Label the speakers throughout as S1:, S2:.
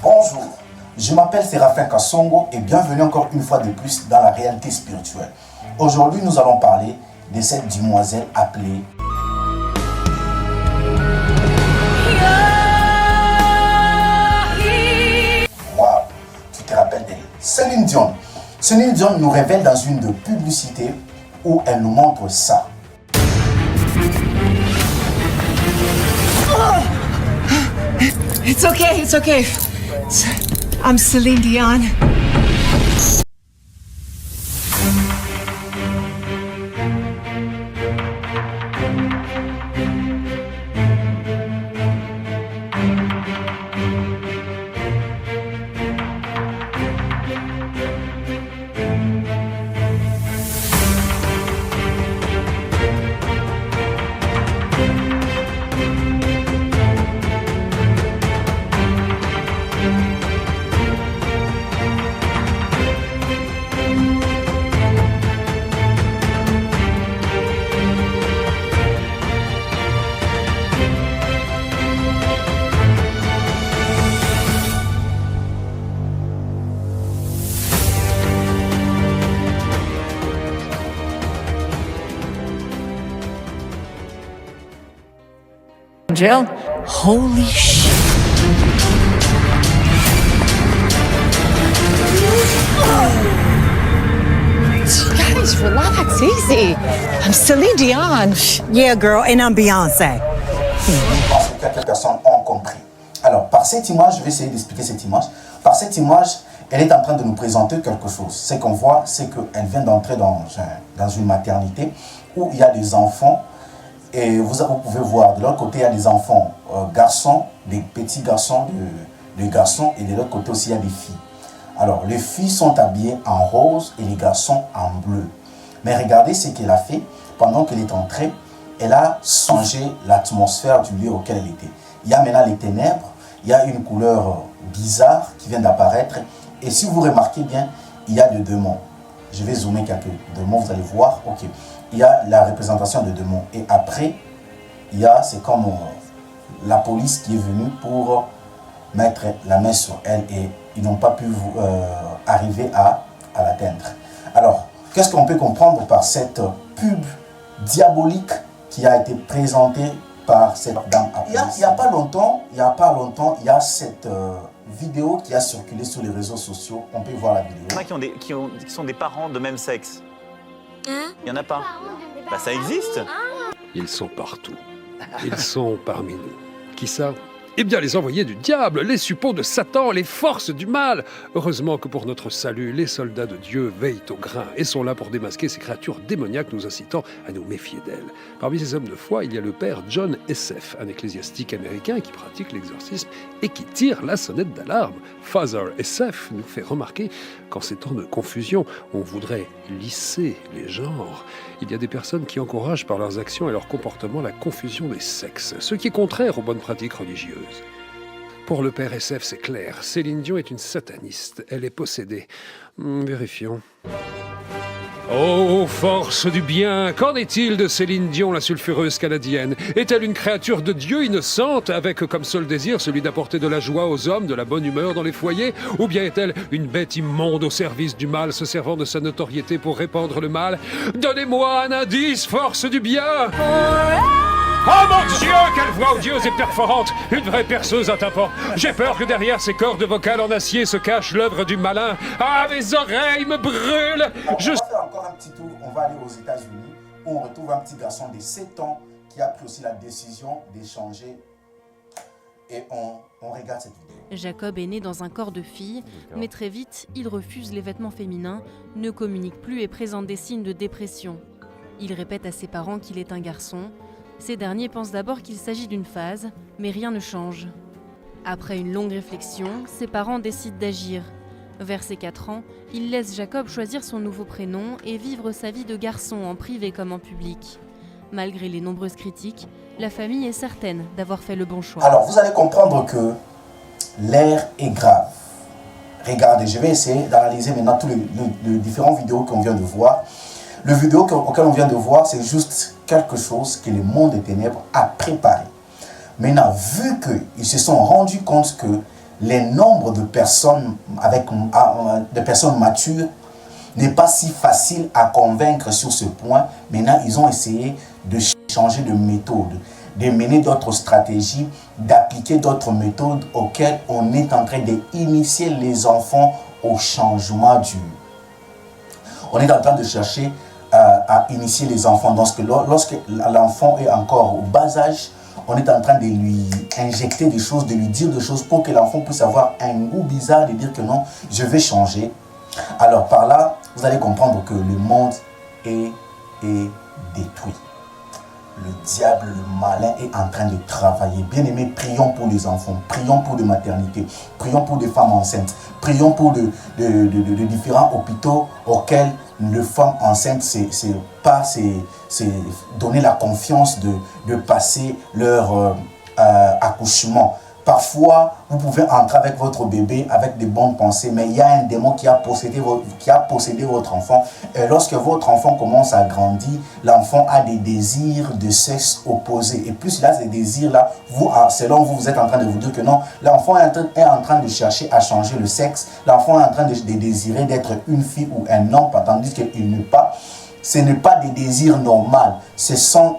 S1: Bonjour, je m'appelle Séraphin Kassongo et bienvenue encore une fois de plus dans la réalité spirituelle. Aujourd'hui, nous allons parler de cette demoiselle appelée Waouh, tu te rappelles d'elle? Céline Dion. Céline Dion nous révèle dans une de publicités où elle nous montre ça.
S2: It's okay, it's okay. I'm Celine Dion. Jill, holy shit. Guys, relax, easy. I'm Celine Dion.
S3: Yeah, girl, and I'm Beyoncé.
S1: Je pense que quelques personnes ont compris. Alors, par cette image, je vais essayer d'expliquer cette image. Par cette image, elle est en train de nous présenter quelque chose. Ce qu'on voit, c'est qu'elle vient d'entrer dans une maternité où il y a des enfants. Et vous pouvez voir, de l'autre côté, il y a des enfants garçons, des petits garçons, des garçons, et de l'autre côté aussi, il y a des filles. Alors, les filles sont habillées en rose et les garçons en bleu. Mais regardez ce qu'elle a fait. Pendant qu'elle est entrée, elle a changé l'atmosphère du lieu auquel elle était. Il y a maintenant les ténèbres, il y a une couleur bizarre qui vient d'apparaître. Et si vous remarquez bien, il y a des démons. Je vais zoomer quelques démons, vous allez voir. Ok. Il y a la représentation de démons. Et après, il y a, c'est comme la police qui est venue pour mettre la main sur elle et ils n'ont pas pu arriver à l'atteindre. Alors, qu'est-ce qu'on peut comprendre par cette pub diabolique qui a été présentée par cette dame? Il n'y a pas longtemps, il y a cette vidéo qui a circulé sur les réseaux sociaux. On peut voir la vidéo.
S4: Il y en a qui sont des parents de même sexe. Il n'y en a pas. Bah ça existe.
S5: Ils sont partout. Ils sont parmi nous. Qui ça? Eh bien, les envoyés du diable, les suppôts de Satan, les forces du mal. Heureusement que pour notre salut, les soldats de Dieu veillent au grain et sont là pour démasquer ces créatures démoniaques nous incitant à nous méfier d'elles. Parmi ces hommes de foi, il y a le père John Esseff, un ecclésiastique américain qui pratique l'exorcisme et qui tire la sonnette d'alarme. Father Esseff nous fait remarquer qu'en ces temps de confusion, on voudrait lisser les genres. Il y a des personnes qui encouragent par leurs actions et leur comportement la confusion des sexes, ce qui est contraire aux bonnes pratiques religieuses. Pour le père SF, c'est clair. Céline Dion est une sataniste. Elle est possédée. Vérifions. Oh, force du bien! Qu'en est-il de Céline Dion, la sulfureuse canadienne? Est-elle une créature de Dieu innocente, avec comme seul désir celui d'apporter de la joie aux hommes, de la bonne humeur dans les foyers? Ou bien est-elle une bête immonde au service du mal, se servant de sa notoriété pour répandre le mal? Donnez-moi un indice, force du bien! Oh mon Dieu, quelle voix odieuse et perforante! Une vraie perceuse à tympan. J'ai peur que derrière ces cordes vocales en acier se cache l'œuvre du malin. Ah, mes oreilles me brûlent!
S1: On va faire encore un petit tour, on va aller aux États-Unis où on retrouve un petit garçon de 7 ans qui a pris aussi la décision d'échanger. Et on regarde cette vidéo.
S6: Jacob est né dans un corps de fille, mais très vite, il refuse les vêtements féminins, ne communique plus et présente des signes de dépression. Il répète à ses parents qu'il est un garçon. Ces derniers pensent d'abord qu'il s'agit d'une phase, mais rien ne change. Après une longue réflexion, ses parents décident d'agir. Vers ses 4 ans, il laisse Jacob choisir son nouveau prénom et vivre sa vie de garçon en privé comme en public. Malgré les nombreuses critiques, la famille est certaine d'avoir fait le bon choix.
S1: Alors, vous allez comprendre que l'air est grave. Regardez, je vais essayer d'analyser maintenant tous les différentes vidéos qu'on vient de voir. Le vidéo auquel on vient de voir, c'est juste quelque chose que le monde des ténèbres a préparé. Maintenant, vu qu'ils se sont rendus compte que les nombres de personnes, de personnes matures n'est pas si facile à convaincre sur ce point. Maintenant, ils ont essayé de changer de méthode, de mener d'autres stratégies, d'appliquer d'autres méthodes auxquelles on est en train d'initier les enfants au changement du... On est en train de chercher à initier les enfants. Lorsque l'enfant est encore au bas âge, on est en train de lui injecter des choses, de lui dire des choses pour que l'enfant puisse avoir un goût bizarre de dire que non, je vais changer. Alors par là, vous allez comprendre que le monde est détruit. Le diable, le malin est en train de travailler. Bien aimé, prions pour les enfants, prions pour des maternités, prions pour des femmes enceintes, prions pour de différents hôpitaux auxquels les femmes enceintes, c'est donner la confiance de passer leur accouchement. Parfois, vous pouvez entrer avec votre bébé avec des bonnes pensées, mais il y a un démon qui a possédé votre enfant. Et lorsque votre enfant commence à grandir, l'enfant a des désirs de sexe opposé. Et plus il a ces désirs-là, selon vous, vous êtes en train de vous dire que non, l'enfant est en train de chercher à changer le sexe. L'enfant est en train de désirer d'être une fille ou un homme, tandis qu'il n'est pas. Ce n'est pas des désirs normaux.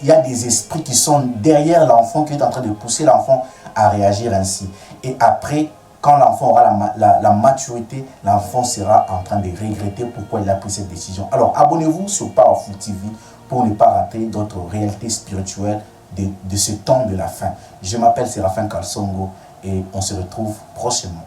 S1: Il y a des esprits qui sont derrière l'enfant qui est en train de pousser l'enfant à réagir ainsi. Et après, quand l'enfant aura la maturité, l'enfant sera en train de regretter pourquoi il a pris cette décision. Alors, abonnez-vous sur Powerful TV pour ne pas rater d'autres réalités spirituelles de ce temps de la fin. Je m'appelle Séraphin Kalsongo et on se retrouve prochainement.